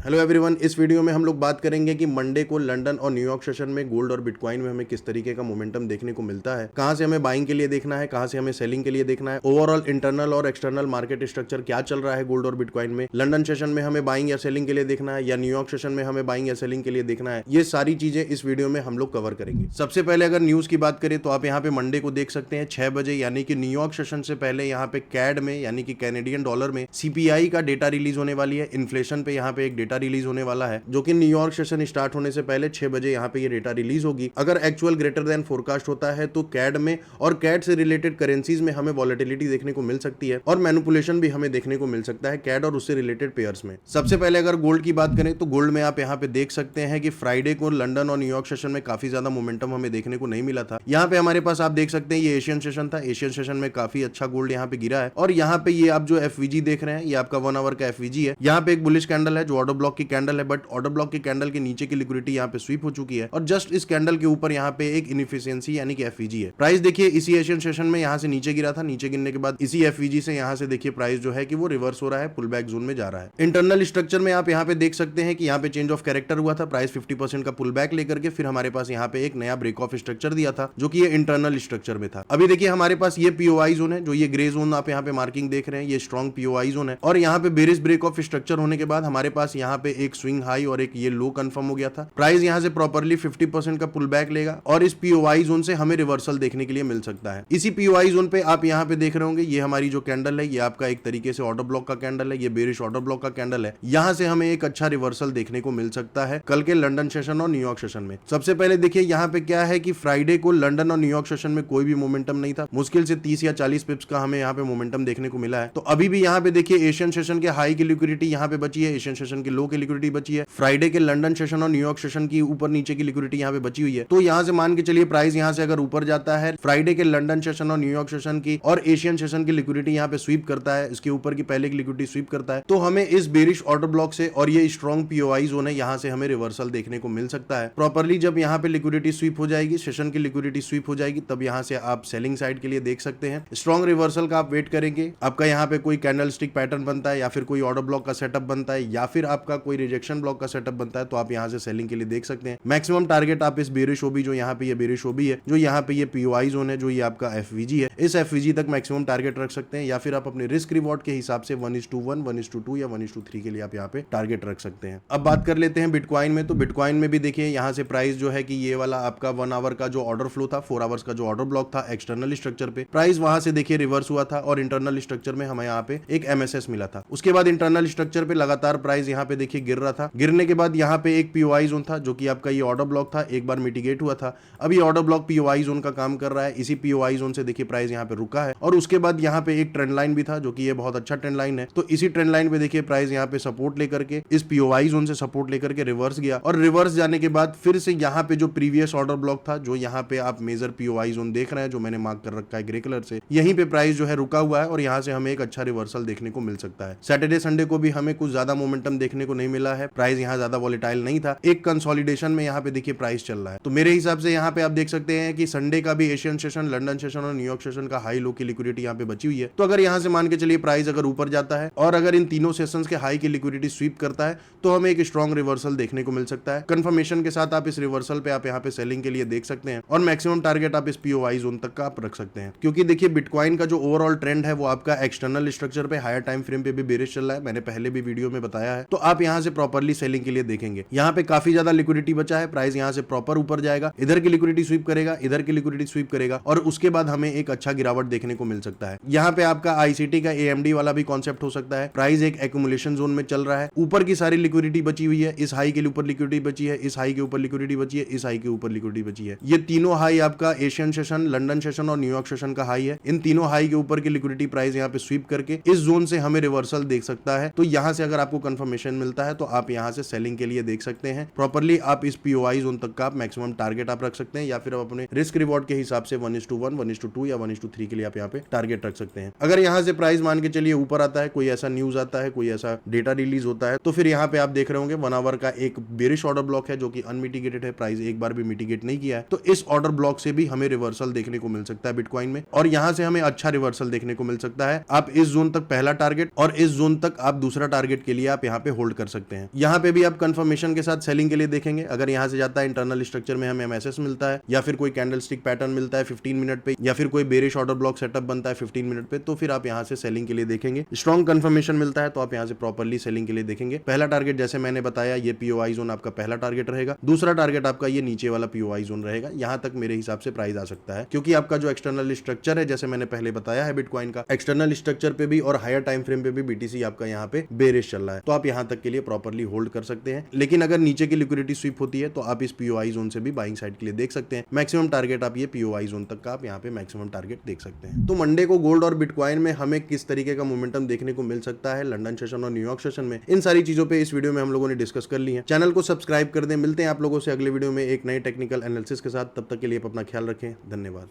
Hello everyone, इस video में हम लोग बात करेंगे कि मंडे को लंदन और न्यूयॉर्क सेशन में गोल्ड और बिटकॉइन में हमें किस तरीके का मोमेंटम देखने को मिलता है, कहां से हमें बाइंग के लिए देखना है, कहां से हमें सेलिंग के लिए देखना है, ओवरऑल इंटरनल और एक्सटर्नल मार्केट स्ट्रक्चर क्या चल रहा है गोल्ड और बिटकॉइन में, लंदन सेशन में हमें बाइंग या सेलिंग के लिए देखना है या न्यूयॉर्क सेशन में हमें बाइंग या सेलिंग के लिए देखना है। ये सारी चीजें इस वीडियो में हम लोग कवर करेंगे। सबसे पहले अगर न्यूज की बात करें तो आप यहाँ पे मंडे को देख सकते हैं 6 बजे, यानी कि न्यूयॉर्क सेशन से पहले यहाँ पे कैड में यानी कि कैनेडियन डॉलर में सीपीआई का डेटा रिलीज होने वाली है। इन्फ्लेशन पे यहाँ पे एक डेटा रिलीज होने वाला है जो कि न्यूयॉर्क सेशन स्टार्ट होने से पहले 6 बजे यहाँ पे ये डेटा रिलीज होगी। अगर एक्चुअल ग्रेटर देन फोरकास्ट होता है तो कैड में और कैड से रिलेटेड करेंसीज में हमें वॉलेटिलिटी देखने को मिल सकती है और मैनिपुलेशन भी हमें देखने को मिल सकता है कैड और उससे रिलेटेड पेयर्स में। सबसे पहले अगर गोल्ड की बात करें तो गोल्ड में आप यहाँ पे देख सकते हैं कि फ्राइडे को लंदन और न्यूयॉर्क सेशन में काफी ज्यादा मोमेंटम हमें देखने को नहीं मिला था। यहाँ पे हमारे पास आप देख सकते हैं ये एशियन सेशन था, एशियन सेशन में काफी अच्छा गोल्ड यहाँ पे गिरा है और यहाँ पे ये आप जो एफवीजी देख रहे हैं ये आपका 1 आवर का एफवीजी है। यहाँ पे एक बुलिश कैंडल है जो ऑर्डर ब्लॉक की कैंडल है, बट ऑर्डर ब्लॉक की कैंडल के नीचे की लिक्विडिटी यहाँ पे स्वीप हो चुकी है और जस्ट इस कैंडल के ऊपर यहाँ पे एक इनएफिशिएंसी यानी कि एफवीजी है। प्राइस देखिए इसी एशियन सेशन में यहाँ से नीचे गिरा था, नीचे गिरने के बाद इसी एफवीजी से यहाँ से देखिए प्राइस जो है कि वो रिवर्स हो रहा है, पुल बैक जोन में जा रहा है। इंटरनल स्ट्रक्चर में आप यहाँ पे देख सकते हैं कि यहाँ पे चेंज ऑफ कैरेक्टर हुआ था, प्राइस 50% का पुल बैक लेकर के फिर हमारे पास यहाँ पे एक नया ब्रेक ऑफ स्ट्रक्चर दिया था जो कि ये इंटरनल स्ट्रक्चर में था। अभी देखिए हमारे पास ये पीओआई जोन है, जो ये ग्रे जोन आप यहाँ पे मार्किंग देख रहे हैं, ये स्ट्रॉन्ग पीओआई जोन है और यहाँ पे बेरिश ब्रेक ऑफ स्ट्रक्चर होने के बाद हमारे पास यहाँ पे एक स्विंग हाई और एक ये लो कंफर्म हो गया था। प्राइस यहाँ से प्रॉपर्ली 50% का पुल बैक लेगा और इस पीओआई जोन से हमें रिवर्सल देखने के लिए मिल सकता है। इसी पीओआई जोन पे आप यहाँ पे देख रहे होंगे ये हमारी जो कैंडल है ये आपका एक तरीके से ऑर्डर ब्लॉक का कैंडल है, ये बेरिश ऑर्डर ब्लॉक का कैंडल है। यहाँ से हमें एक अच्छा रिवर्सल देखने को मिल सकता है कल के लंदन सेशन और न्यूयॉर्क सेशन में। सबसे पहले देखिए यहाँ पे क्या है कि फ्राइडे को लंदन और न्यूयॉर्क सेशन में कोई भी मोमेंटम नहीं था, मुश्किल से 30 या 40 पिप्स का हमें यहाँ पे मोमेंटम देखने को मिला है। तो अभी भी यहाँ पे देखिए एशियन सेशन के हाई की लिक्विडिटी यहाँ पे बची है, एशियन सेशन के लो की लिक्विडिटी बची है, फ्राइडे के लंदन सेशन और न्यूयॉर्क सेशन की ऊपर नीचे की लिक्विडिटी यहाँ पे बची हुई है। तो यहाँ से मान के चलिए प्राइस यहाँ से अगर ऊपर जाता है, फ्राइडे के लंदन सेशन और न्यूयॉर्क सेशन की और एशियन सेशन की लिक्विडिटी यहाँ पे स्वीप करता है, इसके ऊपर की पहले की लिक्विडिटी स्वीप करता है, तो हमें इस बेरिश ऑर्डर ब्लॉक से और ये स्ट्रॉन्ग पीओआई जोन है यहाँ से हमें रिवर्सल देखने को मिल सकता है। प्रॉपर्ली जब यहाँ पे लिक्विडिटी स्वीप हो जाएगी, सेशन की लिक्विडिटी स्वीप हो जाएगी, तब यहाँ से आप सेलिंग साइड के लिए देख सकते हैं। स्ट्रॉन्ग रिवर्सल का आप वेट करेंगे, आपका यहाँ पे कोई कैंडल स्टिक पैटर्न बनता है या फिर कोई ऑर्डर ब्लॉक का सेटअप बनता है या फिर आपका कोई रिजेक्शन ब्लॉक का सेटअप बनता है, तो आप यहाँ से सेलिंग के लिए देख सकते हैं। मैक्सिमम टारगेट आप इस बेरिश ओबी जो यहाँ पे ये बेरिश ओबी है, जो यहाँ पे ये पीओआई जोन है, जो ये आपका एफवीजी है, इस एफवीजी तक मैक्सिमम टारगेट रख सकते हैं या फिर आप अपने रिस्क रिवॉर्ड के हिसाब से 1:1, 1:2 या 1:3 के लिए आप यहाँ पे टारगेट रख सकते हैं। अब बात कर लेते हैं बिटकॉइन में। तो बिटकॉइन में भी देखिए यहाँ से प्राइस जो है कि ये वाला आपका 1 आवर का जो ऑर्डर फ्लो था, 4 आवर्स का जो ऑर्डर ब्लॉक था एक्सटर्नल स्ट्रक्चर पे, प्राइस वहां से देखिए रिवर्स हुआ था और इंटरनल स्ट्रक्चर में हमें यहाँ पे एक एमएसएस मिला था। उसके बाद इंटरनल स्ट्रक्चर पे लगातार प्राइस यहाँ पे देखिए गिर रहा था, गिरने के बाद यहाँ पे एक पीओआई जोन था जो कि आपका ये ऑर्डर ब्लॉक था, एक बार मिटिगेट हुआ था। अब ये ऑर्डर ब्लॉक पीओआई जोन का काम कर रहा है, इसी पीओआई जोन से देखिए प्राइस यहाँ पे रुका है और उसके बाद यहाँ पे एक ट्रेंड लाइन भी था जो कि ये बहुत अच्छा ट्रेंड लाइन है। तो इसी ट्रेंड लाइन पे देखिए प्राइस यहाँ पे सपोर्ट लेकर के इस पीओआई जोन से सपोर्ट लेकर के रिवर्स गया और रिवर्स जाने के बाद फिर से यहाँ पे जो प्रीवियस ऑर्डर ब्लॉक था, जो यहाँ पे आप मेजर पीओआई जोन देख रहे हैं जो मैंने मार्क कर रखा है ग्रे कलर से, यहीं पे प्राइस जो है रुका हुआ है और यहाँ से हमें एक अच्छा रिवर्सल देखने को मिल सकता है। सैटरडे संडे को भी हमें कुछ ज्यादा मोमेंटम देखने को नहीं मिला है, प्राइस यहाँ ज्यादा वॉलेटाइल नहीं था, एक कंसोलिडेशन में यहाँ पे देखिए प्राइस चल रहा है। तो मेरे हिसाब से यहाँ पे आप देख सकते हैं कि संडे का भी एशियन सेशन, लंदन सेशन और न्यूयॉर्क सेशन का हाई लो की लिक्विडिटी यहाँ पे बची हुई है। तो अगर यहाँ से मान के चलिए प्राइस अगर ऊपर जाता है और अगर इन तीनों सेशंस के हाई की लिक्विडिटी स्वीप करता है तो हमें एक स्ट्रॉन्ग रिवर्सल देखने को मिल सकता है। कंफर्मेशन के साथ आप इस रिवर्सल पे आप यहाँ पे सेलिंग के लिए देख सकते हैं और मैक्सिमम टारगेट आप इस पीओआई जोन तक का आप रख सकते हैं, क्योंकि देखिए बिटकॉइन का जो ओवरऑल ट्रेंड है वो आपका एक्सटर्नल स्ट्रक्चर पे हायर टाइम फ्रेम पे भी बेरिश चल रहा है, मैंने पहले भी वीडियो में बताया है। तो आप यहाँ से प्रॉपर्ली सेलिंग के लिए देखेंगे, यहाँ पे काफी ज्यादा लिक्विडिटी बचा है, प्राइस यहाँ से प्रॉपर ऊपर जाएगा, इधर की लिक्विडिटी स्वीप करेगा, इधर की लिक्विडिटी स्वीप करेगा और उसके बाद हमें एक अच्छा गिरावट देखने को मिल सकता है। यहाँ पे आपका आईसीटी का एएमडी वाला भी कॉन्सेप्ट हो सकता है, प्राइस एक एक्यूमुलेशन जोन में चल रहा है, ऊपर की सारी लिक्विडिटी बची हुई है, इस हाई के ऊपर लिक्विडिटी बची है, इस हाई के ऊपर लिक्विडिटी बची है, इस हाई के ऊपर लिक्विडिटी बची है। ये तीनों हाई आपका एशियन सेशन, लंदन सेशन और न्यूयॉर्क सेशन का हाई है। इन तीनों हाई के ऊपर की लिक्विडिटी प्राइस यहाँ पे स्वीप करके इस जोन से हमें रिवर्सल देख सकता है। तो यहाँ से अगर आपको कंफर्मेशन मिलता है तो आप यहाँ से सेलिंग के लिए देख सकते हैं। प्रॉपर्ली आप इस पीओआई जोन तक का आप मैक्सिमम टारगेट आप रख सकते हैं या फिर आप अपने रिस्क रिवॉर्ड के हिसाब से 1:1, 1:2 या 1:3 के लिए आप यहाँ पे टारगेट रख सकते हैं। अगर यहाँ से प्राइस मान के चलिए ऊपर आता है, कोई ऐसा न्यूज आता है, कोई ऐसा डेटा रिलीज होता है, तो फिर यहाँ पे आप देख रहे होंगे 1 आवर का एक बेरिश ऑर्डर ब्लॉक है जो कि अनमिटिगेटेड है, प्राइस एक बार भी मिटिगेट नहीं किया है। तो इस ऑर्डर ब्लॉक से भी हमें रिवर्सल देखने को मिल सकता है बिटकॉइन में और यहाँ से हमें अच्छा रिवर्सल देखने को मिल सकता है। आप इस जोन तक पहला टारगेट और इस जोन तक आप दूसरा टारगेट के लिए आप यहाँ पे होल्ड कर सकते हैं। यहाँ पे भी आप कंफर्मेशन के साथ सेलिंग के लिए देखेंगे। अगर यहाँ से जाता है इंटरनल स्ट्रक्चर में हमें MSS मिलता है या फिर कोई कैंडलस्टिक पैटर्न मिलता है 15 मिनट पे या फिर कोई बेरिश ऑर्डर ब्लॉक सेटअप बनता है 15 मिनट पे, तो फिर आप यहाँ से सेलिंग के लिए देखेंगे। स्ट्रॉन्ग कंफर्मेशन मिलता है तो आप यहाँ से प्रॉपर्ली सेलिंग के लिए देखेंगे। पहला टारगेट जैसे मैंने बताया ये POI जोन आपका पहला टारगेट रहेगा। दूसरा टारगेट आपका ये नीचे वाला POI जोन रहेगा। यहाँ तक मेरे हिसाब से प्राइस आ सकता है, क्योंकि आपका जो एक्सटर्नल स्ट्रक्चर है जैसे मैंने पहले बताया है बिटकॉइन का, एक्सटर्नल स्ट्रक्चर पे भी और हायर टाइम फ्रेम पे भी BTC आपका यहाँ पे बेरिश चल रहा है, तो आप यहाँ तक के लिए प्रॉपर्ली होल्ड कर सकते हैं। लेकिन अगर नीचे की लिक्विडिटी स्वीप होती है तो आप इस POI जोन से भी बाइंग साइड के लिए देख सकते हैं। मैक्सिमम टारगेट आप ये POI जोन तक का आप यहाँ पे मैक्सिमम टारगेट देख सकते हैं। तो मंडे को गोल्ड और बिटकॉइन में हमें किस तरीके का मोमेंटम देखने को मिल सकता है लंदन सेशन और न्यूयॉर्क सेशन में, इन सारी चीजों पे इस वीडियो में हम लोगों ने डिस्कस कर ली है। चैनल को सब्सक्राइब कर दें। मिलते हैं आप लोगों से अगले वीडियो में एक नई टेक्निकल एनालिसिस के साथ। तब तक के लिए आप अपना ख्याल रखें। धन्यवाद।